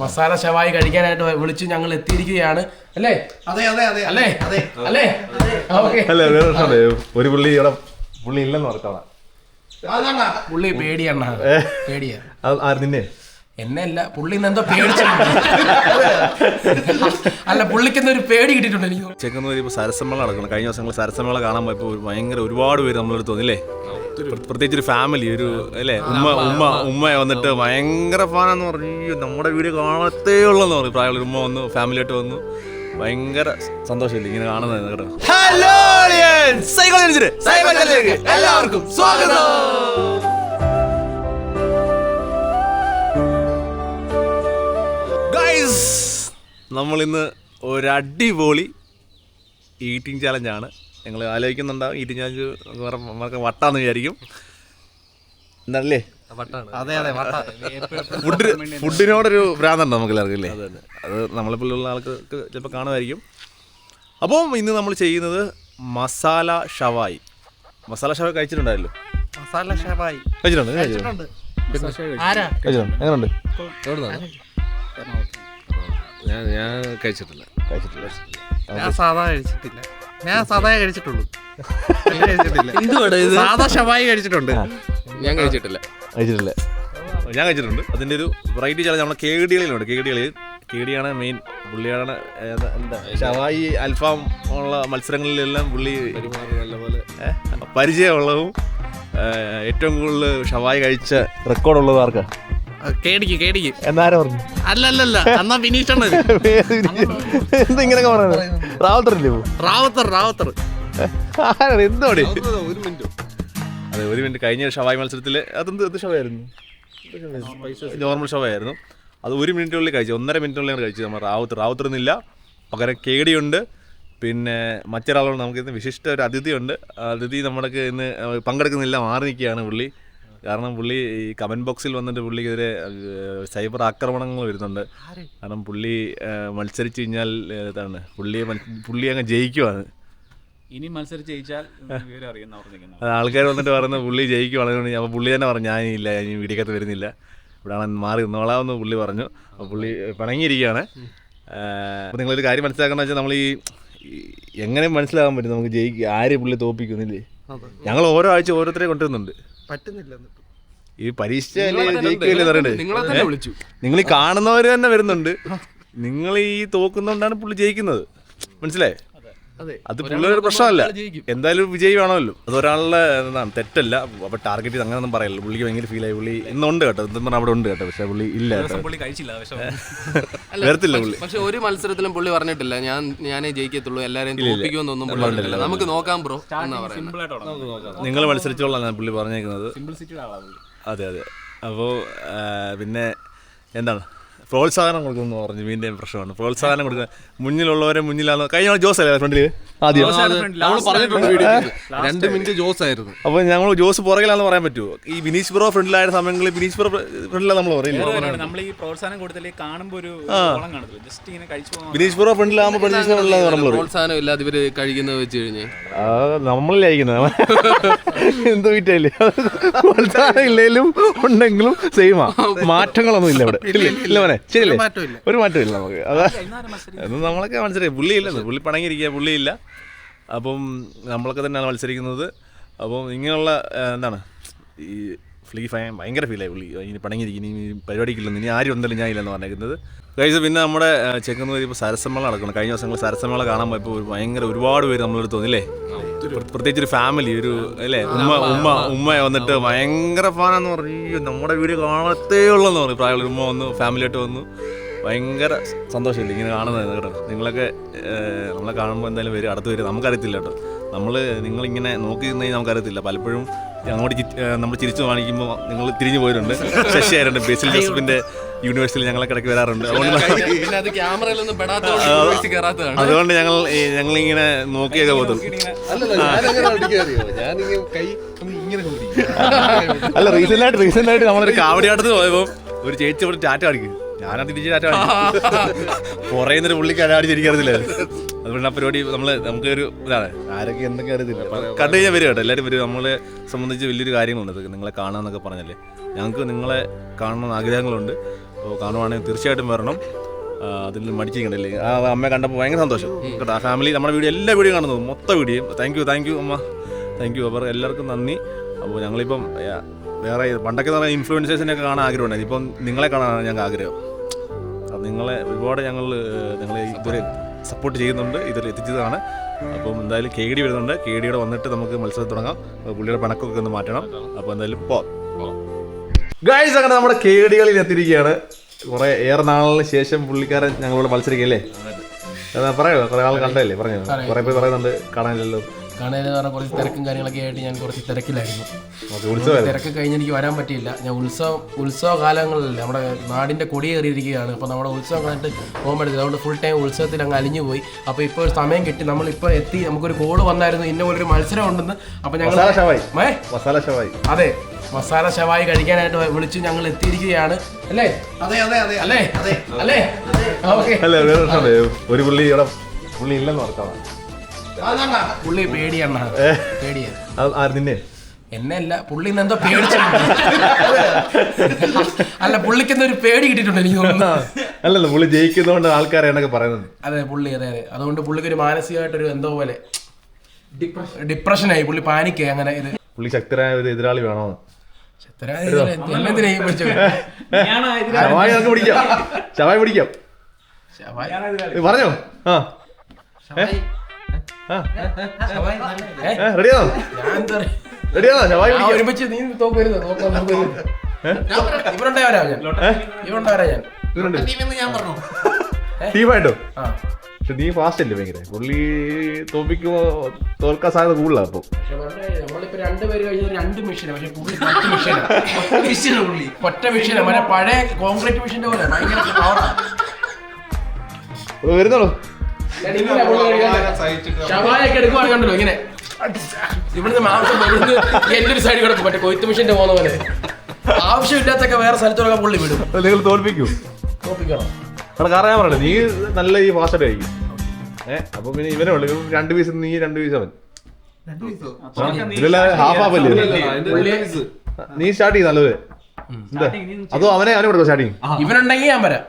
മസാല ഷവായി കഴിക്കാനായിട്ട് വിളിച്ച് ഞങ്ങൾ എത്തിയിരിക്കുകയാണ് അല്ലേ? അതെ അതെ അതെ അല്ലേ അല്ലേ അല്ലേ? ഒരു പുള്ളി ഇവിടെ പുള്ളി ഇല്ലെന്ന് ഓർത്തോളാം. പുള്ളി പേടിയാണ്, പേടിയാ. നിന്നെ എന്നെ അല്ല, പുള്ളി എന്തോ പേടിച്ചിട്ടുണ്ട്. അല്ല, പുള്ളിക്കെന്തോ ഒരു പേടി കിട്ടിയിട്ടുണ്ട് എനിക്ക്. ചെക്കുന്നൂർ ഇപ്പോൾ സരസമ്മേള നടക്കണം. കഴിഞ്ഞ ദിവസങ്ങൾ സരസമ്മേള കാണാൻ പോയപ്പോൾ ഭയങ്കര ഒരുപാട് പേര് നമ്മളെടുത്ത് തോന്നില്ലേ? പ്രത്യേകിച്ച് ഒരു ഫാമിലി, ഒരു അല്ലേ, ഉമ്മ വന്നിട്ട് ഭയങ്കര ഫാനാന്ന് പറഞ്ഞു. നമ്മുടെ വീഡിയോ കാണത്തേ ഉള്ളെന്ന് പറഞ്ഞു. പ്രായമുള്ള ഉമ്മ വന്നു, ഫാമിലിയായിട്ട് വന്നു. ഭയങ്കര സന്തോഷമില്ല ഇങ്ങനെ കാണുന്നത് കേട്ടോ. ഹലോ എല്ലാവർക്കും സ്വാഗതം. നമ്മളിന്ന് ഒരു അടിപൊളി ഈറ്റിംഗ് ചാലഞ്ചാണ്. ഞങ്ങൾ ആലോചിക്കുന്നുണ്ടാവും ഈറ്റിംഗ് ചാലഞ്ച് നമുക്ക് വട്ടാന്ന് വിചാരിക്കും. എന്താണല്ലേ? ഫുഡിനോടൊരു ഭ്രാന്തുണ്ട് നമുക്ക് എല്ലാവർക്കും അല്ലേ? അത് നമ്മളെപ്പോലുള്ള ആൾക്ക് ചിലപ്പോൾ കാണുമായിരിക്കും. അപ്പം ഇന്ന് നമ്മൾ ചെയ്യുന്നത് മസാല ഷവായി. മസാല ഷവായി കഴിച്ചിട്ടുണ്ടായല്ലോ? മസാല ഷവായി കഴിച്ചിട്ടുണ്ട്. എങ്ങനെയുണ്ട്? ഞാൻ കഴിച്ചിട്ടില്ല. ഞാൻ സാധാ കഴിച്ചിട്ടില്ല. ഞാൻ സാധാ കഴിച്ചിട്ടുള്ളൂ. സാധാ ഷവായി കഴിച്ചിട്ടുണ്ട്. ഞാൻ കഴിച്ചിട്ടില്ല. ഞാൻ കഴിച്ചിട്ടുണ്ട്. അതിൻ്റെ ഒരു വെറൈറ്റി ചാലഞ്ച് നമ്മുടെ കേടികളിലുണ്ട്. കേടിയാണ് മെയിൻ. പുള്ളിയാണ് എന്താ ഷവായി അൽഫാം ഉള്ള മത്സരങ്ങളിലെല്ലാം പുള്ളി നല്ലപോലെ പരിചയമുള്ളതും ഏറ്റവും കൂടുതൽ ഷവായി കഴിച്ച റെക്കോർഡുള്ളത് ആർക്കാ? കേടിക്ക് എന്നാരും പറഞ്ഞു? അല്ലല്ല, എന്നാ ഫിനിഷ് എന്തിങ്ങനൊക്കെ പറയുന്നത്? റാവത്തറില്ലേ? റാവത്തർ എന്തോടെ? അതെ, ഒരു മിനിറ്റ്. കഴിഞ്ഞ ഷവായി മത്സരത്തിൽ എന്ത് ഷവായിരുന്നു? നോർമൽ ഷവായിരുന്നു. അത് 1 മിനിറ്റിനുള്ളിൽ കഴിച്ചു. 1.5 മിനിറ്റിനുള്ളിൽ കഴിച്ചു നമ്മൾ റാവത്തറൊന്നുമില്ല. പകരം കേടിയുണ്ട്. പിന്നെ മറ്റൊരാളുണ്ട്. നമുക്ക് ഇന്ന് വിശിഷ്ട ഒരു അതിഥിയുണ്ട്. അതിഥി നമ്മുടെ ഇന്ന് പങ്കെടുക്കുന്നില്ല, മാറി നിൽക്കുകയാണ് പുള്ളി. കാരണം പുള്ളി ഈ കമൻറ്റ് ബോക്സിൽ വന്നിട്ട് പുള്ളിക്കെതിരെ സൈബർ ആക്രമണങ്ങൾ വരുന്നുണ്ട്. കാരണം പുള്ളി മത്സരിച്ച് കഴിഞ്ഞാൽ എന്താണ് പുള്ളി അങ്ങ് ജയിക്കുവാണ്. ഇനി മത്സരിച്ച് ജയിച്ചാൽ ആൾക്കാർ വന്നിട്ട് പറയുന്നത് പുള്ളി ജയിക്കുവാണ്. അപ്പോൾ പുള്ളി തന്നെ പറഞ്ഞു ഞാനില്ല, ഞാൻ വീടിക്കകത്ത് വരുന്നില്ല, ഇവിടെ മാറി നിന്നോളാമെന്ന് പുള്ളി പറഞ്ഞു. അപ്പോൾ പുള്ളി പിണങ്ങിയിരിക്കുകയാണ്. അപ്പോൾ നിങ്ങളൊരു കാര്യം മനസ്സിലാക്കണം വെച്ചാൽ നമ്മൾ ഈ എങ്ങനെ മനസ്സിലാകാൻ പറ്റും നമുക്ക് ആര് പുള്ളി തോൽപ്പിക്കുന്നില്ലേ? ഞങ്ങൾ ഓരോ ആഴ്ച ഓരോരുത്തരെ കൊണ്ടുവരുന്നുണ്ട്. പറ്റുന്നില്ല. ഈ പരീക്ഷ ജയിക്കില്ലേ പറയണ്ടേ? നിങ്ങൾ ഈ കാണുന്നവർ തന്നെ വരുന്നുണ്ട്. നിങ്ങൾ ഈ തോക്കുന്നോണ്ടാണ് പുള്ളി ജയിക്കുന്നത്. മനസ്സിലായേ? അത് പുള്ളിയുടെ പ്രശ്നമല്ല. എന്തായാലും വിജയി വേണമല്ലോ. അത് ഒരാളുടെ എന്താണ് തെറ്റല്ല. അപ്പൊ ടാർഗറ്റ് ചെയ്ത് അങ്ങനെയൊന്നും പറയല്ലോ. പുള്ളിക്ക് ഭയങ്കര ഫീലായി. പുള്ളി ഇന്നുണ്ട് കേട്ടോ, എന്തും പറഞ്ഞാൽ അവിടെ ഉണ്ട് കേട്ടോ. പക്ഷെ പുള്ളി ഇല്ല കേട്ടോ, വരത്തില്ല പുള്ളി. പക്ഷെ ഒരു മത്സരത്തിലും പുള്ളി പറഞ്ഞിട്ടില്ല ഞാനേ ജയിക്കത്തുള്ളൂ, എല്ലാരെയും തോൽപ്പിക്കുമെന്നൊന്നും പറഞ്ഞിട്ടില്ല. നമുക്ക് നോക്കാം ബ്രോ എന്നാ പറയുന്നത്. നിങ്ങൾ മത്സരിച്ചോളാം പുള്ളി പറഞ്ഞേക്കുന്നത്. അതെ. അപ്പോൾ പിന്നെ എന്താണ് പ്രോത്സാഹനം കൊടുക്കുന്നു പറഞ്ഞു. വീണ്ടും പ്രശ്നമാണ് പ്രോത്സാഹനം കൊടുക്കുക. മുന്നിലുള്ളവരെ മുന്നിലാന്ന്. കഴിഞ്ഞ ജോസ് അല്ലേ ഫ്രണ്ടില് ആദ്യം? 2 മിനിറ്റ് ജോസ് ആയിരുന്നു. അപ്പോൾ ഞങ്ങൾ ജോസ് പുറകിലാന്ന് പറയാൻ പറ്റുമോ? ഈ ബിനീഷ് ബ്രോ ഫ്രണ്ടിലായ സമയങ്ങളിൽ ബിനീഷ് ബ്രോ ഫ്രണ്ടിലാണ് നമ്മൾ പറയില്ല. ബിനീഷ് ബ്രോ ഫ്രണ്ടിലാകുമ്പോൾ പ്രോത്സാഹനം ഇല്ലാതെ ഇവര് കഴിക്കുന്നത് വെച്ച് കഴിഞ്ഞാൽ നമ്മളിൽ അയക്കുന്നത് എന്ത് വീറ്റല്ലേ? പ്രോത്സാഹനം ഇല്ലെങ്കിലും ഉണ്ടെങ്കിലും സെയിമാ, മാറ്റങ്ങളൊന്നും ഇല്ല ഇവിടെ. ഇല്ല മോനെ, ശരിയല്ലേ? ഒരു മാറ്റമില്ല നമുക്ക്. അതാ നമ്മളൊക്കെ മനസ്സിലായി. പുള്ളി പണങ്ങിയിരിക്കുക, പുള്ളിയില്ല. അപ്പം നമ്മളൊക്കെ തന്നെയാണ് മത്സരിക്കുന്നത്. അപ്പം ഇങ്ങനെയുള്ള എന്താണ് ഈ ഭയങ്കര ഫീലായി പുള്ളി. ഇനി പണങ്ങിയിരിക്കും, ഇനി പരിപാടിക്കില്ലെന്ന്, ഇനി ആരും ഉണ്ടല്ലോ ഞാൻ ഇല്ലെന്ന് പറഞ്ഞേക്കുന്നത്. കഴിച്ച് പിന്നെ നമ്മുടെ ചെക്കുന്നൂർ ഇപ്പോൾ സരസമ്മേള നടക്കണം. കഴിഞ്ഞ ദിവസങ്ങൾ സരസമ്മേള കാണാൻ പോയപ്പോൾ ഒരുപാട് പേര് നമ്മളെടുത്ത് തോന്നില്ലേ? പ്രത്യേകിച്ച് ഒരു ഫാമിലി, ഒരു അല്ലേ, ഉമ്മ വന്നിട്ട് ഭയങ്കര ഫാനാന്ന് പറഞ്ഞു. നമ്മുടെ വീഡിയോ കാണത്തേ ഉള്ളെന്ന് പറഞ്ഞു. പ്രായമുള്ള ഉമ്മ വന്നു, ഫാമിലിയായിട്ട് വന്നു. ഭയങ്കര സന്തോഷമില്ല ഇങ്ങനെ കാണുന്നത് കേട്ടോ. നിങ്ങളൊക്കെ നമ്മളെ കാണുമ്പോൾ എന്തായാലും വരും, അടുത്ത് വരും. നമുക്കറിയത്തില്ല കേട്ടോ. നിങ്ങളിങ്ങനെ നോക്കി നിന്ന് കഴിഞ്ഞാൽ നമുക്കറിയത്തില്ല. പലപ്പോഴും അങ്ങോട്ട് നമ്മൾ ചിരിച്ചു കാണിക്കുമ്പോൾ നിങ്ങൾ തിരിഞ്ഞു പോയിട്ടുണ്ട്. ശശിയായിട്ടുണ്ട്. ബേസിൽ ജോസഫിന്റെ യൂണിവേഴ്സിറ്റിയിൽ ഞങ്ങളൊക്കെ ഇടയ്ക്ക് വരാറുണ്ട്. അതുകൊണ്ട് ഞങ്ങളിങ്ങനെ നോക്കിയൊക്കെ പോകും. അല്ല, റീസെന്റ് ആയിട്ട് നമ്മളൊരു കാവടിയാട്ടത്തിന് പോയപ്പോൾ ഒരു ചേച്ചി ഇവിടെ ടാറ്റ കാണിക്കും. ഞാനത് തിരിച്ച് ടാറ്റ കാണിക്കും. കുറയുന്നൊരു പുള്ളിക്ക് അടിച്ചിരിക്കാറില്ല. അതുകൊണ്ട് ആ പരിപാടി നമുക്കൊരു ഇതാണ്. ആരൊക്കെ എന്തൊക്കെ അറിയത്തില്ല. കണ്ടു കഴിഞ്ഞാൽ വരും കേട്ടോ, എല്ലാവരും വരും. നമ്മളെ സംബന്ധിച്ച് വലിയൊരു കാര്യങ്ങളുണ്ട്. നിങ്ങളെ കാണാമെന്നൊക്കെ പറഞ്ഞല്ലേ. ഞങ്ങൾക്ക് നിങ്ങളെ കാണണമെന്ന് ആഗ്രഹങ്ങളുണ്ട്. അപ്പോൾ കാണുവാണെങ്കിൽ തീർച്ചയായിട്ടും വരണം. അതിൽ മടിച്ചിരിക്കണ്ടല്ലേ, ആ അമ്മയെ കണ്ടപ്പോൾ ഭയങ്കര സന്തോഷം കേട്ടോ. ആ ഫാമിലി നമ്മുടെ വീഡിയോ എല്ലാ വീഡിയോ കാണുന്നത് മൊത്തം വീഡിയോ. താങ്ക് യു അമ്മ, താങ്ക് യു. അവർ എല്ലാവർക്കും നന്ദി. അപ്പോൾ ഞങ്ങളിപ്പം വേറെ പണ്ടൊക്കെ എന്ന് പറഞ്ഞാൽ ഇൻഫ്ലുവൻസേഴ്സിനെയൊക്കെ കാണാൻ ആഗ്രഹമുണ്ടായിരുന്നു. ഇപ്പം നിങ്ങളെ കാണാനാണ് ഞങ്ങൾക്ക് ആഗ്രഹം. അപ്പം നിങ്ങളെ ഒരുപാട് നിങ്ങളെ ഇതുവരെ സപ്പോർട്ട് ചെയ്യുന്നുണ്ട്, ഇതിൽ എത്തിച്ചതാണ്. അപ്പം എന്തായാലും KD വരുന്നുണ്ട്. KDയുടെ വന്നിട്ട് നമുക്ക് മത്സരം തുടങ്ങാം. പുള്ളിയുടെ പണക്കൊക്കെ ഒന്ന് മാറ്റണം. അപ്പോൾ എന്തായാലും ഗൈസ് അങ്ങനെ നമ്മുടെ KD കളിയിൽ എത്തിയിരിക്കുകയാണ്. ഏറെ നാളിന് ശേഷം പുള്ളിക്കാരൻ ഞങ്ങളോട് മത്സരിക്കല്ലേ, പറയോ? കുറെ ആൾ കണ്ടല്ലേ, പറഞ്ഞു കുറെ പേര് പറയുന്നുണ്ട് കാണാനില്ലല്ലോ. കാണാനെന്ന് പറഞ്ഞാൽ കുറച്ച് തിരക്കും കാര്യങ്ങളൊക്കെ ആയിട്ട് ഞാൻ കുറച്ച് തിരക്കിലായിരുന്നു. തിരക്ക് കഴിഞ്ഞ് എനിക്ക് വരാൻ പറ്റിയില്ല. ഞാൻ ഉത്സവ കാലങ്ങളിലല്ലേ നമ്മുടെ നാടിൻ്റെ കൊടി കയറിയിരിക്കുകയാണ്. അപ്പോൾ നമ്മുടെ ഉത്സവം കണ്ടിട്ട് പോകാൻ പറ്റില്ല. അതുകൊണ്ട് ഫുൾ ടൈം ഉത്സവത്തിൽ അങ്ങ് അലിഞ്ഞു പോയി. അപ്പോൾ ഇപ്പോൾ ഒരു സമയം കിട്ടി, നമ്മളിപ്പോൾ എത്തി. നമുക്കൊരു കോഡ് വന്നായിരുന്നു ഇന്ന പോലൊരു മത്സരം ഉണ്ടെന്ന്. അപ്പോൾ ഞങ്ങൾ അതെ മസാല ഷവായി കഴിക്കാനായിട്ട് വിളിച്ച് ഞങ്ങൾ എത്തിയിരിക്കുകയാണ്. അല്ലേ അല്ലേ അല്ലേ ഒരു പുള്ളി ഇല്ലെന്ന് ഓർക്കാം. പുള്ളി പേടിയാണ്. നിന്നെ എന്നെ അല്ല, പുള്ളി എന്തോ പേടിച്ചു. അല്ല, പുള്ളിക്ക് എന്തോ ഒരു പേടി കിട്ടിയിട്ടുണ്ട് എനിക്ക് തോന്നുന്നു. അല്ലല്ലോ, പുള്ളി ജയിക്കുന്നതുകൊണ്ട് ആൾക്കാരെ എന്നൊക്കെ പറയുന്നത്. അതെ അതെ അതുകൊണ്ട് പുള്ളിക്ക് ഒരു മാനസികമായിട്ടൊരു എന്തോ പോലെ ഡിപ്രഷനായി, പുള്ളി പാനിക്കായി. അങ്ങനെ ഇത് പുള്ളി ശക്തരായ ഒരു എതിരാളി വേണോ? ഷവായി പിടിക്കാം പറഞ്ഞോ. ഒരുമിച്ച് നീ തോക്കരുത്. ഇവരുണ്ടായി വരാം ടീമായിട്ടോ? പക്ഷെ നീ ഫാസ്റ്റ് അല്ലേ ഭയങ്കര, പുള്ളി തോൽപ്പിക്കുമ്പോ തോൽക്കാൻ സാധ്യത കൂടുതലാണ്. അപ്പൊ നമ്മളിപ്പോ രണ്ടുപേര് കഴിഞ്ഞ 2 മെഷീനാണ്, പക്ഷെ പുള്ളി 10 മെഷീനാണ്. ഒറ്റ മെഷീനാണ്, മറ്റേ പഴയ കോൺക്രീറ്റ് മെഷീന്റെ പോലെ ഭയങ്കര പവറാണ്. വരുന്നുള്ളൂ ഷവായൊക്കെ എടുക്കുവാണെങ്കിൽ കണ്ടല്ലോ ഇങ്ങനെ ഇവിടുന്ന് മാംസം ഇവിടുന്ന് എന്റെ ഒരു സൈഡ് കിടക്കും, മറ്റേ കൊയ്ത്ത് മെഷീന്റെ പോകുന്ന പോലെ. ആവശ്യമില്ലാത്തൊക്കെ വേറെ സ്ഥലത്തോടൊക്കെ പുള്ളി വിടും. നിങ്ങൾ തോൽപ്പിക്കണം. കാരണം ഞാൻ പറയണേ, നീ നല്ല ഈ ഫാസ്റ്റ് കഴിക്കും. അപ്പൊ പിന്നെ ഇവനെ ഉള്ളു 2 പീസ്, നീ 2 പീസ് അവൻ. ഹാഫ് അല്ലേ നീ സ്റ്റാർട്ട് ചെയ്യും നല്ലത്. അതോ അവനെ കൊടുക്കും സ്റ്റാർട്ടിങ്? ഇവനുണ്ടെങ്കിൽ ഞാൻ വരാം.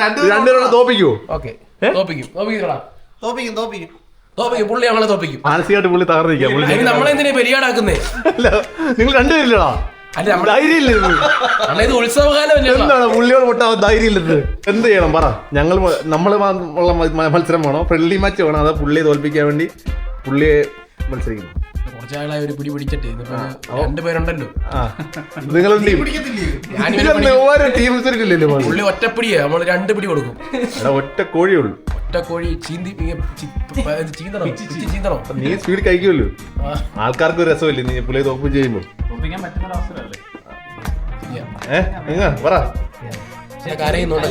രണ്ടുപേരോടെ തോപ്പിക്കുവോ? ഓക്കെ, തോപ്പിക്കും. പുള്ളി ഞങ്ങളെ തോപ്പിക്കും. മാനസികമായിട്ട് പുള്ളി തകർന്നിരിക്കാം. നമ്മളെന്തിനാ പെരിയാടാക്കുന്നേ? നിങ്ങൾ രണ്ടുപേരില്ലടാ, ഇത് ഉത്സവകാലം എന്താണ് പുള്ളിയോട് പൊട്ടാൻ ധൈര്യം ഇല്ലത്? എന്ത് ചെയ്യണം പറ? നമ്മള് ഉള്ള മത്സരം വേണോ, ഫ്രണ്ട്ലി മാച്ച് വേണോ, അതോ പുള്ളിയെ തോൽപ്പിക്കാൻ വേണ്ടി പുള്ളിയെ മത്സരിക്കുന്നു? കുറച്ചാളായി ഒരു പിടി പിടിച്ചിട്ട് 2 പേരുണ്ടല്ലോ. നിങ്ങൾ പുള്ളി ഒറ്റപ്പിടിയാ, നമ്മള് 2 പിടി കൊടുക്കും. ഒറ്റ കോഴിയുള്ളൂ, ഒറ്റ കോഴി ചീന്തണം. നീ സ്പീഡ് കഴിക്കുമല്ലോ, ആൾക്കാർക്ക് ഒരു രസമല്ലേ നീ പുള്ളിയെ തോപ്പ് ചെയ്യുമ്പോ? പറ. കരയുന്നുണ്ട്.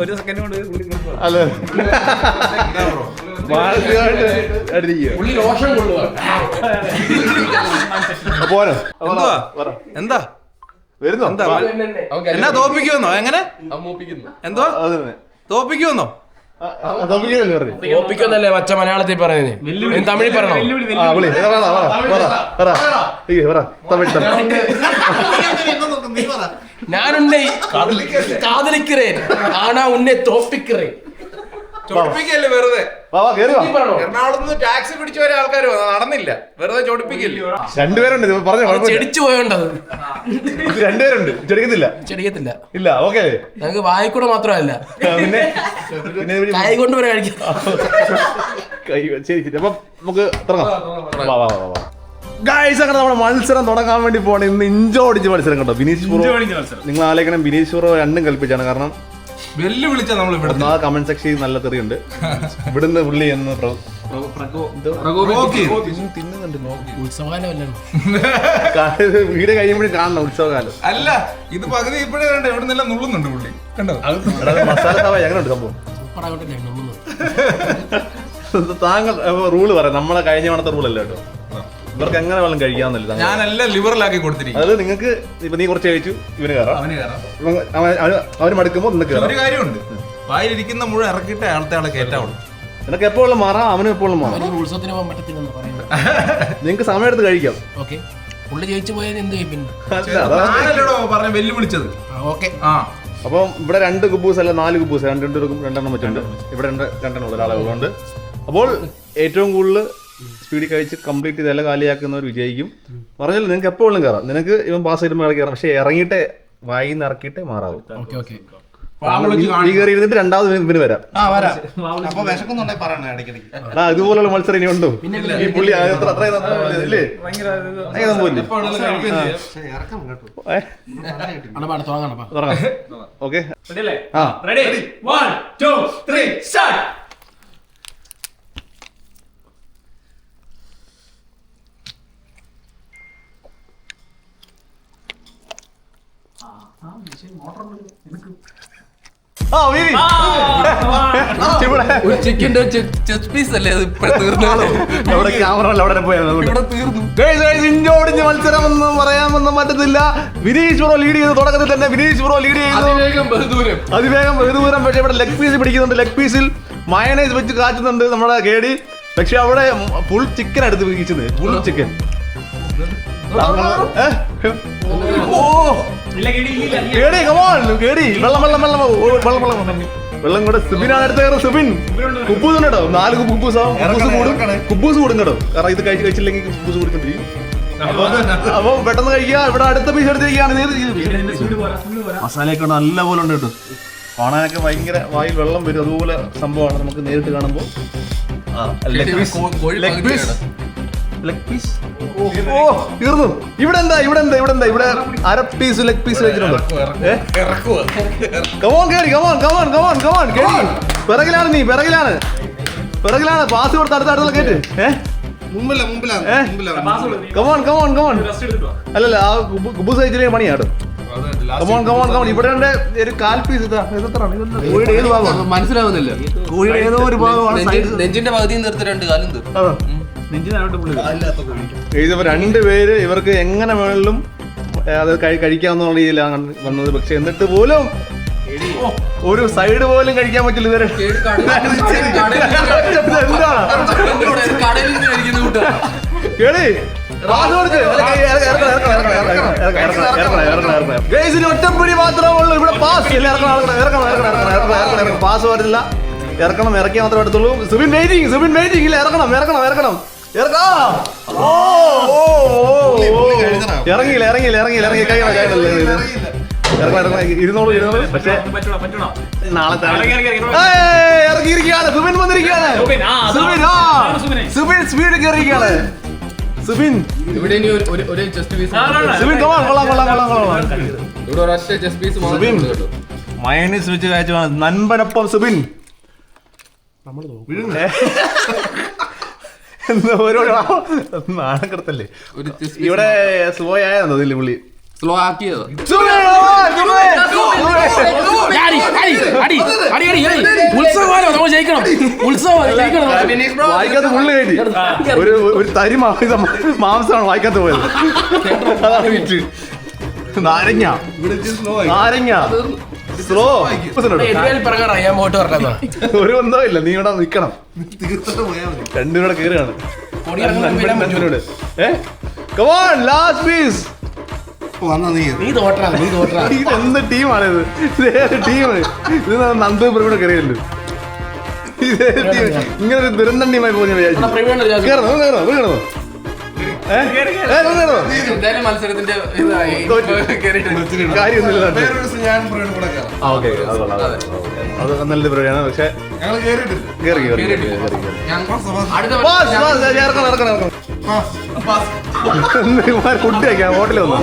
ഒരു സെക്കൻഡ് കൊണ്ട് അല്ല പോരോ? എന്താ വരുന്നോ? എന്നാ തോപ്പിക്കുമെന്നോ? എങ്ങനെ എന്തോ തോപ്പിക്കുമെന്നോ? തോപ്പിക്കുന്നല്ലേ മച്ച മലയാളത്തിൽ പറയുന്നത്, തമിഴിൽ പറയണോ? ഞാൻ ഉന്നെ കാതലിக்கிறேன், ആണാ ഉന്നെ തോപ്പിக்கிறேன். ചോടിപ്പിക്കല്ലേ വെറുതെ. എറണാകുളത്ത് ടാക്സി പിടിച്ച വരെ ആൾക്കാർ നടന്നില്ല, വെറുതെ ചോടിപ്പിക്കല്ലേ. 2 പേരുണ്ട്, പറഞ്ഞു ചെടിച്ചു പോയോണ്ടത്. 2 പേരുണ്ട്, ചെടിക്കത്തില്ല. ഇല്ല, ഓക്കെ. ഞങ്ങൾക്ക് വായിക്കൂടെ മാത്രമല്ല, പിന്നെ കൈ കൊണ്ട് വരെ കഴിക്കാം. ശരി, അപ്പൊ നമുക്ക് തുടങ്ങാം. ഗൈസ് അങ്ങനെ നമ്മുടെ മത്സരം തുടങ്ങാൻ വേണ്ടി പോകണം. ഇന്ന് ഇഞ്ചോടിച്ച് മത്സരം കേട്ടോ. ബിനീഷ് പ്രോ, നിങ്ങൾ ആലോചിക്കണം, ബിനീഷ് പ്രോ 2 കൽപ്പിച്ചാണ്. കാരണം വെല്ലുവിളിച്ച നമ്മൾ കമന്റ് സെക്ഷനിൽ നല്ല തെറിയുണ്ട്. ഇവിടുന്ന് പുള്ളി എന്ന് വീട് കഴിയുമ്പോഴും കാണണം ഉത്സവകാലം. അല്ല, ഇത് പകുതി ഇപ്പോഴേ കണ്ട ഇവിടെ നിന്നെല്ലാം നുള്ളുന്നുണ്ട് പുള്ളി, കണ്ടോ? മസാല സവായി എങ്ങനെയുണ്ട് സംഭവം? താങ്കൾ റൂള് പറയാം, നമ്മളെ കഴിഞ്ഞ തവണത്തെ റൂളല്ല കേട്ടോ. ഇവർക്ക് എങ്ങനെ വെള്ളം കഴിക്കാന്നില്ല, ഞാനെല്ലാം ലിബറലാക്കി കൊടുത്തിരിക്കും. അത് നിങ്ങൾക്ക് ഇപ്പൊ നീ കുറച്ച് കഴിച്ചു, ഇവന് കയറാം. അവന് മടുക്കുമ്പോ നിനക്ക് ഒരു കാര്യമുണ്ട്, വായിലിരിക്കുന്ന മുഴുവൻ ഇറക്കിയിട്ട് ആളെ കയറ്റാവുള്ളൂ. നിനക്ക് എപ്പോഴും മാറാം, അവനും എപ്പോഴും മാറാം. ഉത്സവത്തിന് പോകാൻ പറ്റത്തില്ലെന്ന് പറയുന്നത്. നിങ്ങൾക്ക് സമയം എടുത്ത് കഴിക്കാം. പുള്ളി ജയിച്ചു പോയത് എന്ത് ചെയ്യും പിന്നെ? ഞാനല്ലടോ പറഞ്ഞ വെല്ലുവിളിച്ചത്. ഓക്കെ. ആ അപ്പം ഇവിടെ 2 കുബൂസ് അല്ല 4 കുബൂസ്, 2 വെച്ചുണ്ട്. ഇവിടെ 2 ഒരാളുകളുണ്ട്. അപ്പോൾ ഏറ്റവും കൂടുതൽ സ്പീഡിൽ കഴിച്ച് കംപ്ലീറ്റ് ചെയ്ത് ഇല കാലിയാക്കുന്നവർ വിജയിക്കും. പറഞ്ഞാൽ നിങ്ങൾക്ക് എപ്പോഴും കയറാം. നിനക്ക് ഇവൻ പാസ് ചെയ്യുമ്പോൾ കയറാം, പക്ഷെ ഇറങ്ങിയിട്ടേ വായിന്ന് ഇറക്കിയിട്ടേ മാറാവും. ഈ കയറി ഇരുന്നിട്ട് രണ്ടാമത് ഇവന് വരാം. ഇതുപോലുള്ള മത്സരം ഇനി ഉണ്ടോ? ഈ പുള്ളി അത്രയില്ലേ ഓക്കെ. ആ റെഡി 1 2 3 സ്റ്റാർട്ട്. ചിക്കൻ്റെ ചെസ്റ്റ് പീസ് അല്ലേ അത് ഇപ്പഴ തീർന്നോളൂ. ഇഞ്ചോടിഞ്ഞ് മത്സരം എന്ന് പറയാമെന്നും പറ്റത്തില്ല. വിനീഷ് ബ്രോ ലീഡ് ചെയ്തു. തുടക്കത്തിൽ തന്നെ വിനീഷ് ബ്രോ ലീഡ് ചെയ്തു അതിവേഗം ബഹുദൂരം. പക്ഷെ ഇവിടെ ലെഗ് പീസ് പിടിക്കുന്നുണ്ട്. ലെഗ് പീസിൽ മയണൈസ് വെച്ച് കാച്ചുന്നുണ്ട് നമ്മുടെ കേടി. പക്ഷെ അവിടെ ഫുൾ ചിക്കൻ എടുത്ത് വീശുന്നത്. Full chicken. വെള്ളം കൂടെ സുബിനാണ് എടുത്ത. സുബിൻ കുബൂസ് ഉണ്ട് കേട്ടോ. 4 കുബൂസ് കൂടും കേട്ടോ. കാരണം ഇത് കഴിച്ചില്ലെങ്കിൽ കുബൂസ് കൊടുക്കൊണ്ടിരിക്കും. അപ്പൊ പെട്ടെന്ന് കഴിക്കുക. ഇവിടെ അടുത്ത പീസ് എടുത്തിരിക്കുകയാണ്. മസാലയൊക്കെ നല്ല പോലെ ഉണ്ട് കേട്ടോ. കാണാനൊക്കെ ഭയങ്കര വായിൽ വെള്ളം വരും. അതുപോലെ സംഭവമാണ് നമുക്ക് നേരിട്ട് കാണുമ്പോൾ. തീർന്നു. ഇവിടെ എന്താ ഇവിടെ അര പീസ് ലെഗ് പീസ് വെച്ചിട്ടുണ്ടോ? പിറകിലാണ് പാസ് കൊടുത്ത് അടുത്തുള്ള കേട്ട്. അല്ലല്ല ആ കുബൂസ് കഴിച്ചില്ലെങ്കിൽ പണിയാട്ടോ. ഇവിടെ ഒരു 1/4 പീസ്. കോഴിയുടെ ഏത് ഭാഗമാണ് മനസ്സിലാവുന്നില്ല. കോഴിയുടെ ഏതോ ഒരു ഭാഗമാണ്. നെഞ്ചിന്റെ പകുതി നിർത്തി 2 കാലും തീർന്നു. ഇതിപ്പോ 2 പേര് ഇവർക്ക് എങ്ങനെ വേണമെങ്കിലും അത് കഴിക്കാവുന്ന രീതിയിലാണ് വന്നത്. പക്ഷെ എന്നിട്ട് പോലും ഒരു സൈഡ് പോലും കഴിക്കാൻ പറ്റില്ല ഇതുവരെ. ഒറ്റപ്പിടി മാത്രമേ ഉള്ളൂ ഇവിടെ. പാസ് പാസ് വരുന്നില്ല. ഇറക്കണം. ഇറക്കിയാൽ മാത്രമേ എടുത്തുള്ളൂ. സുബിൻ വെയിറ്റിംഗ് ഇല്ല. ഇറക്കണം. ഇറങ്ങിയില്ല. ഇരുന്നോളൂ. പക്ഷേ നാളെ ഇറങ്ങിയിരിക്കുകയാണ്. സുബിൻ വന്നിരിക്കുകയാണ്. സുബിൻ സ്പീഡ് കയറിയിരിക്കുകയാണ്. സുബിൻ ഇവിടെ ഇനി ഒരു ചെസ്റ്റ് പീസ്. സുബിൻ കൊള്ളാം. ഇവിടെ ഒരൊറ്റ ചെസ്റ്റ് പീസ് സുബിൻ മയണീസ് വെച്ച് കഴിച്ചു നൻപനൊപ്പം. സുബിൻ നാണക്കെടുത്തല്ലേ ഇവിടെ. സ്ലോ ആയെന്നോ ഇതില് പുള്ളി? സ്ലോ ആക്കിയത്. വായിക്കാത്ത പുള്ളി കയറ്റി. ഒരു തരി മാംസമാണ് വായിക്കാത്ത പോയത്. നാരങ്ങ സ്ലോ. ഒരു ബന്ധവും ഇല്ല. നീ ഇവിടെ നിക്കണം. 2 കൂടെ കയറുകയാണ്. Last piece. എന്ത് ടീമാണിത്? ടീം ഇത് നന്ദപുരം കൂടെ കയറിയല്ലോ. ഇങ്ങനെ ഒരു ദുരന്തം ടീമായി പോകുന്ന വിചാരിച്ചു. കയറണോ? മത്സരത്തിന്റെ കാര്യമൊന്നുമില്ല. അത് നല്ലൊരു പരിപാടിയാണ്. പക്ഷെ ഫുഡ് കഴിക്കാം. ഹോട്ടലിൽ വന്നു.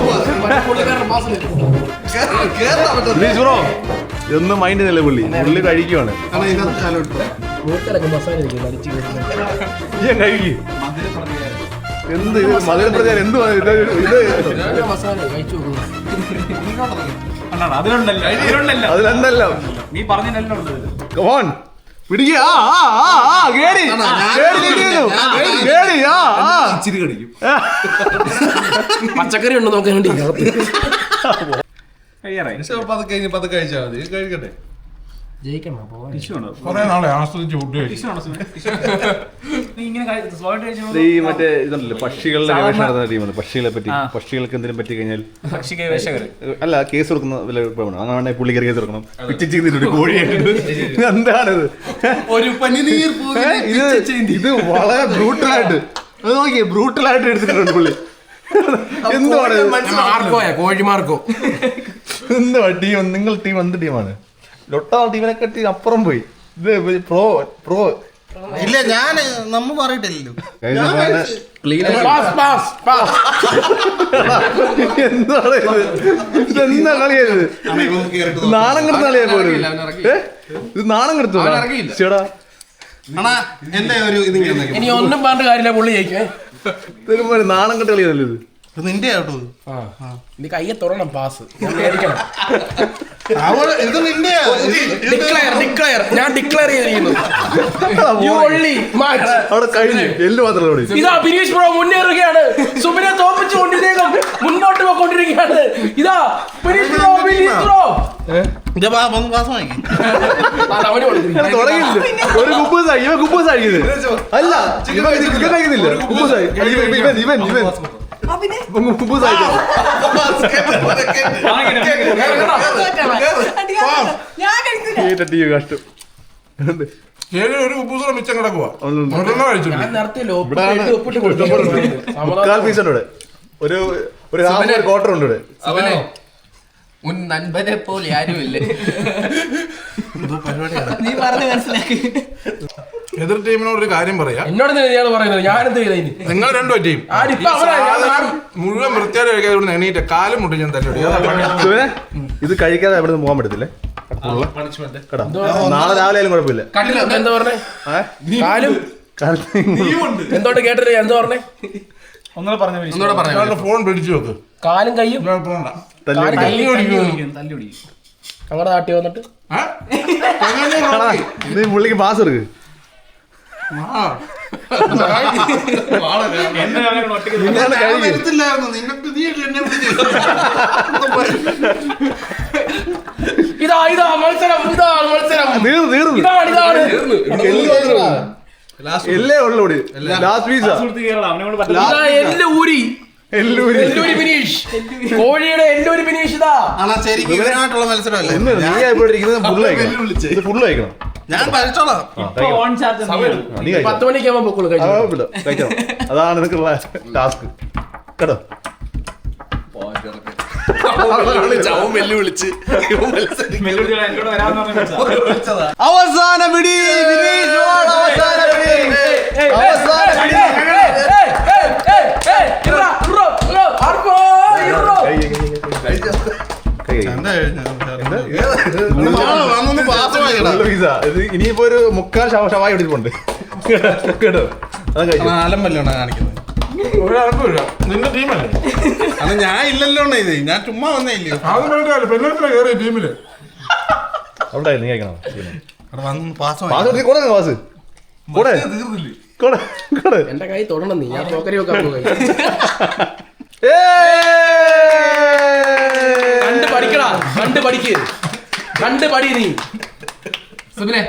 ഇതൊന്നും മൈൻഡ് ചെയ്തില്ല. പുള്ളി കഴിക്കുവാണ്. കഴിക്കും. എന്ത് മധുരപ്രചാരം എന്തുവാ ഇത്? അതിലുണ്ടല്ലോ. നീ പറഞ്ഞല്ലോ പിടിക്കുക. പച്ചക്കറി ഉണ്ടോ നോക്കാൻ വേണ്ടി കഴിച്ചാൽ മതി. കഴിക്കട്ടെ. ജയിക്കണം. കുറെ നാളെ ആസ്വദിച്ച് ഫുഡ് കഴിച്ചു. ഈ മറ്റേ ഇതുണ്ടല്ലോ പക്ഷികളുടെ ഗവേഷണം നടത്തുന്ന ടീമാണ്. പക്ഷികളെ പറ്റി, പക്ഷികൾക്ക് എന്തെങ്കിലും പറ്റി കഴിഞ്ഞാൽ അല്ല കേസ് കൊടുക്കുന്ന വല്ല കുഴപ്പമാണ്. അങ്ങനെ പുള്ളിക്കാരി കേസ് കൊടുക്കണം. പിച്ചിട്ട് കോഴിയായിട്ട് എന്താണിത്? ഒരു പനിനീർ ഇത് വളരെ ബ്രൂട്ടലായിട്ട് അത് നോക്കിയേ, ബ്രൂട്ടലായിട്ട് എടുത്തിട്ടുണ്ട് പുള്ളി. എന്തുവാണ് കോഴിമാർക്കോ എന്തുവാ ടീം? നിങ്ങൾ ടീം എന്ത് ടീമാണ്? ലൊട്ടാ ടീമിനെ കട്ടി അപ്പുറം പോയി. ഇത് പ്രോ ഇല്ല ഞാൻ നമ്മ പറയട്ടില്ലല്ലോ. എന്താണ് ഇതെന്താ കളിയത്? നാണം കെടുത്ത കളിയാ പോലും. ഇത് നാണം കെടുത്തു ചേടാ. ഇനി ഒന്നും പറഞ്ഞ കാര്യമില്ല, പുള്ളി ജയിക്കേ. നാണം കെട്ട കളിയതല്ലേ ഇത്? നിന്റെ ആട്ടോ ഇത് കയ്യെ തുറണം പാസ്. ഞാൻ പേടിക്കണം. ഇത് നിന്റെ ഡിക്ലെയർ ഞാൻ ഡിക്ലെയർ ചെയ്തിരിക്കുന്നു. അവിടെ കഴിഞ്ഞു എല്ല് മാത്രമല്ല. ഇതാ ബിനീഷ് ബ്രോ മുന്നേറുകയാണ്. സുബിനെ തോപ്പിച്ചുകൊണ്ട് ഇദ്ദേഹം മുന്നോട്ട് പോയിക്കൊണ്ടിരിക്കുകയാണ്. ഇതാ ബിനീഷ് ബ്രോ തുടങ്ങിയില്ല. ഒരു കുബൂസായി ഇവ കുബൂസായിരിക്കുന്നത് അല്ല, ഇവ കഴിക്കുന്നില്ല. കുബൂസായി ഇവൻ കുബൂസായി കഷ്ടം. ഒരു കുബൂസ് മിച്ചം കിടക്കുവാ. മുക്കാൽ പീസ് ഉണ്ട് ഇവിടെ. ഒരു ഹാഫ് ക്വാർട്ടർ ഉണ്ട് ഇവിടെ. അവനെ മുൻ നൻപനെ പോലെ ആരുമില്ലേ. നീ പറഞ്ഞ് മനസ്സിലാക്കി. എതിർ ടീമിനോട് ഒരു കാര്യം പറയാം. എന്നോട് തന്നെയാണ് പറയുന്നത്. ഞാനെന്ത് ചെയ്ത നിങ്ങൾ രണ്ടോ ടീം മുഴുവൻ വൃത്തിയായിട്ട് കഴിക്കാതെ എണീറ്റ് കാലും മുട്ടി ഞാൻ തന്നെ. ഇത് കഴിക്കാതെ എവിടെ നിന്ന് പോകാൻ പറ്റത്തില്ലേ? നാളെ രാവിലെ ആയാലും കുഴപ്പമില്ല. എന്താ പറഞ്ഞേ? എന്തോട്ട് കേട്ടില്ല. എന്താ പറഞ്ഞേ? ഫോൺ പിടിച്ചു വെക്ക്. കാലും കയ്യും ഞങ്ങളുടെ നാട്ടിൽ വന്നിട്ട് നീ പുള്ളിക്ക് പാസ് എടുക്ക്. ഇതാ മത്സരം. എല്ലേ ഉള്ളൂ ലാസ്റ്റ് പീസ. എല്ലൂരി ബിനീഷ്, കോഴിയുടെ എല്ലൂരി ബിനീഷ്. ഇതാ ശരിക്കും ഇതിനായിട്ടുള്ള മത്സരമല്ലേ? നീ ആയിപ്പോയിരിക്കുന്നത് ഫുള്ള് കഴിക്കണം. ഞാൻ കഴിച്ചോളാം. നീ 10 മണിക്കാകുമ്പോ പൊക്കോളൂ. കഴിക്കണം. അതാണ് നിനക്കുള്ള ടാസ്ക് കേട്ടോ. അവസാന പിടി ഇനിയിപ്പോ ഒരു മുക്കാൽ ഷവായി എടുത്തിട്ടുണ്ട് കേട്ടോ. അത് അലമ്പല്ലോ കാണിക്കുന്നത്. നിന്റെ ടീമല്ലേ? അത് ഞാൻ ഇല്ലല്ലോ. ഇത് ഞാൻ ചുമ്മാ വന്നേ ഇല്ലയോ. കയറിയ ടീമില് അവിടെ നീ കഴിക്കണം. എന്റെ കൈ തൊടണം നീ. ഞാൻ പോക്കരി വെക്കാൻ പോയി. കണ്ട് പഠി നീ. സുബിനെ,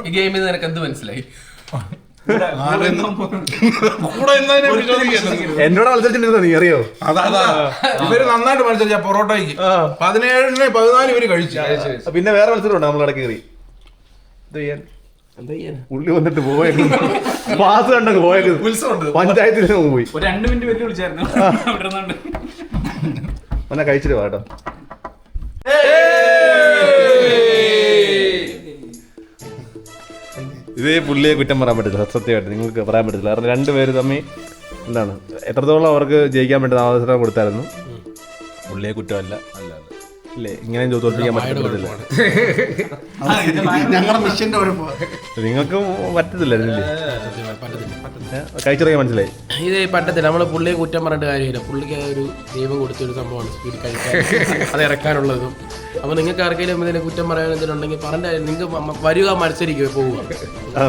ഈ ഗെയിമിൽ നിനക്ക് എന്ത് മനസ്സിലായി? എന്നോട് മത്സരിച്ചിട്ടിരുന്നോ നീ അറിയോ? ഇവര് നന്നായിട്ട് മത്സരിച്ച പൊറോട്ടയ്ക്ക് 17-ന് 14 ഇവര് കഴിച്ചു. പിന്നെ വേറെ മത്സരമുണ്ട് നമ്മളവിടെ കയറി. ഉള്ളി വന്നിട്ട് പോയത് പാസ് കണ്ടങ്ങ് പോയത്. പഞ്ചായത്തിൽ പോയി 2 മിനിറ്റ് വെല്ലു വിളിച്ചായിരുന്നു. എന്നാ കഴിച്ചിട്ട് വാട്ടോ. ഇതേ പുള്ളിയെ കുറ്റം പറയാൻ പറ്റില്ല. സത്യമായിട്ട് നിങ്ങൾക്ക് പറയാൻ പറ്റില്ല. കാരണം രണ്ടുപേര് തമ്മിൽ എന്താണ് എത്രത്തോളം അവർക്ക് ജയിക്കാൻ പറ്റുന്ന അവസരം കൊടുത്തായിരുന്നു. പുള്ളിയെ കുറ്റമല്ല ഇല്ലേ? ഇങ്ങനെ തോൽപ്പിക്കാൻ പറ്റത്തില്ല. നിങ്ങൾക്കും പറ്റത്തില്ല. കഴിച്ചിറങ്ങാൻ മനസ്സിലായി. ഇത് പറ്റത്തില്ല. നമ്മള് പുള്ളിയെ കുറ്റം പറഞ്ഞിട്ട് കാര്യമില്ല. പുള്ളിക്ക് ഒരു ദൈവം കൊടുത്തൊരു സംഭവമാണ് സ്പീഡ് കഴിക്കാൻ, അത് ഇറക്കാനുള്ളതും. അപ്പൊ നിങ്ങൾക്ക് ആർക്കെങ്കിലും ഇതിനെ കുറ്റം പറയാൻ എന്തെങ്കിലും ഉണ്ടെങ്കിൽ പറഞ്ഞ നിങ്ങൾക്ക് വരിക, മത്സരിക്കുക, പോവുക.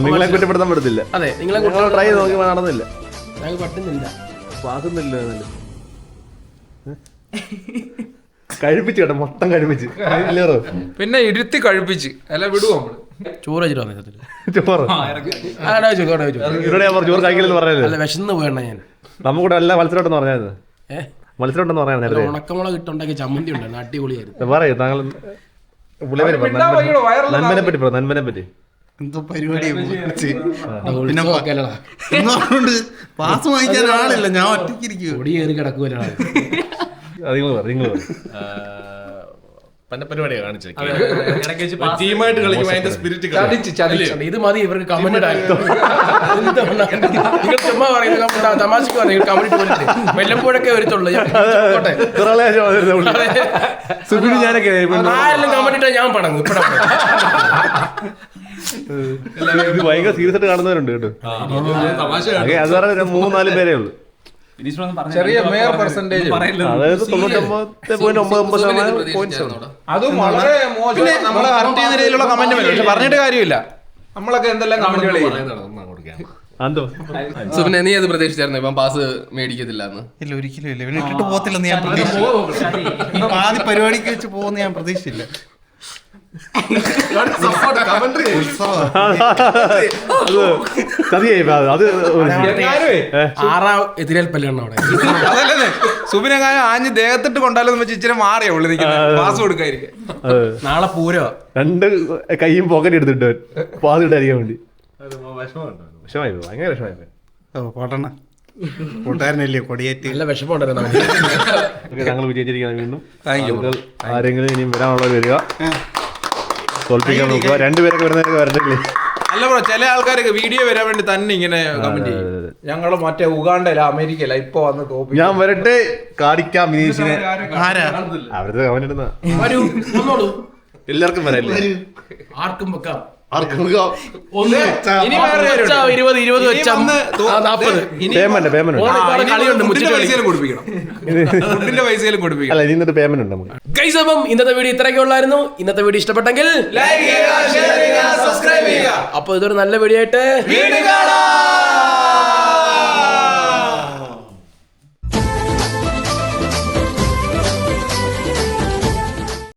നിങ്ങളെ കുറ്റപ്പെടുത്താൻ പറ്റത്തില്ല. അതെ, നിങ്ങളെ ട്രൈ നോക്കി നടന്നില്ല. ഞങ്ങൾക്ക് പറ്റുന്നില്ല. പാകുന്നില്ല. കഴിപ്പിച്ചു കേട്ടോ, മൊത്തം കഴിപ്പിച്ച്. പിന്നെ ഇരുത്തി കഴിപ്പിച്ച് അല്ല വിടുവോ നമ്മള്. ചോറ് വെച്ചിട്ട് വന്നേ സത്യത്തിൽ. ചോറ് ഇവരോട് ഞാൻ ചോറ് കഴിക്കില്ലെന്ന് പറഞ്ഞത്. അല്ല വിശന്ന് പോയണ ഞാൻ. നമുക്കൂടെ എല്ലാ മത്സരമുണ്ടെന്ന് പറഞ്ഞത്. മത്സരമുണ്ടെന്ന് പറഞ്ഞാൽ നേരത്തെ ഉണക്കമുളക് ഇട്ടുണ്ടാക്കിയ ചമ്മന്തി ഉണ്ടായിരുന്നു, അടിപൊളിയായിരുന്നു. പറയൂ താങ്കൾ പുള്ളിയെ പറ്റി നന്മനെ പറ്റി പറ. നന്മനെ പറ്റി എന്തോ പരിപാടിയാണ് പിന്നെ പാസ് വാങ്ങിക്കാൻ ആളില്ല, ഞാൻ ഒറ്റയ്ക്ക് ഇരിക്കും. പൊടി കയറി കിടക്കുമല്ലോ. പരിപാടിയാണ് കാണിച്ചത്. ടീമായിട്ട് കളിക്കുമ്പോൾ അതിന്റെ സ്പിരിറ്റ് ഇത് മതി ഇവർക്ക് കമന്റ് ചുമ്മാ പറയുന്നത് തമാശക്ക് പറഞ്ഞു കമന്റ് പോലത്തെ വല്ലപ്പോഴൊക്കെ വരത്തുള്ളൂ. ആരെല്ലാം കമന്റ് ഇട്ടാ ഞാൻ പടങ്ങും. ഇപ്പഴ ഭയങ്കര സീരിയസ് ആയിട്ട് കാണുന്നവരുണ്ട് കേട്ടോ. അത് പറഞ്ഞ 3-4 പേരേ ഉള്ളൂ. ചെറിയ മേയർ പെർസെന്റേജ്, അതായത് 99.9%. അതും വളരെ മോശം. നമ്മളെ ഹർട്ട് ചെയ്യുന്ന രീതിയിലുള്ള കമന്റ് വരും. പക്ഷെ പറഞ്ഞിട്ട് കാര്യമില്ല, നമ്മളൊക്കെ എന്തെല്ലാം കമന്റുകൾ ചെയ്യും. സുബിനെ നീ അത് പ്രതീക്ഷിച്ചായിരുന്നു ഇപ്പം പാസ് മേടിക്കത്തില്ല എന്ന്? ഇല്ല, ഒരിക്കലും ഇല്ല. ഇവനെ ഇട്ടിട്ട് പോകത്തില്ലെന്ന് ഞാൻ പ്രതീക്ഷിച്ചു. ആദ്യ പരിപാടിക്ക് വെച്ച് പോകുന്ന ഞാൻ പ്രതീക്ഷിച്ചില്ല. അതല്ലേ സുബിനെങ്ങാനും ആഞ്ഞ് ദേഹത്തിട്ട് കൊണ്ടാലും വെച്ച് ഇച്ചിരി മാറിയാ ഉള്ളു നിൽക്കുന്നത്. പാസ് കൊടുക്കാതിരിക്കും. നാളെ പൂരോ 2 കൈയും പോക്കറ്റ് എടുത്തിട്ട് പാസ് ഇട്ടായിരിക്കാൻ വേണ്ടി വിഷമായി, ഭയങ്കര വിഷമായി. പോട്ടണ്ണ കൂട്ടുകാരനല്ലേ കൊടിയേറ്റ്. നല്ല വിഷമമുണ്ടായിരുന്നു. ഞങ്ങൾ വിജയിച്ചിരിക്കുകയാണ്. വീണ്ടും ആരെങ്കിലും ഇനിയും വരാനുള്ളവർ വരിക, തോൽപ്പിക്കാൻ നോക്കുക. 2 പേരൊക്കെ വരുന്നവരൊക്കെ വരണ്ടല്ലേ. അല്ല ബ്രോ, ചില ആൾക്കാരൊക്കെ വീഡിയോ വരാൻ വേണ്ടി തന്നെ ഇങ്ങനെ കമന്റ് ചെയ്യും. ഞങ്ങള് മറ്റേ ഉഗാണ്ടല്ല അമേരിക്കയില ഇപ്പൊ വന്ന് തോപ്പി. ഞാൻ വരട്ടെ കാണിക്കാം വിനീഷിനെ. അവരുടെ കമന്റ് ഇടുന്ന എല്ലാവർക്കും വരല്ലേ, ആർക്കും വെക്കാം. ഇന്നത്തെ വീഡിയോ ഇത്രയൊക്കെ ഉള്ളായിരുന്നു. ഇന്നത്തെ വീഡിയോ ഇഷ്ടപ്പെട്ടെങ്കിൽ അപ്പൊ ഇതൊരു നല്ല വീഡിയോ ആയിട്ട്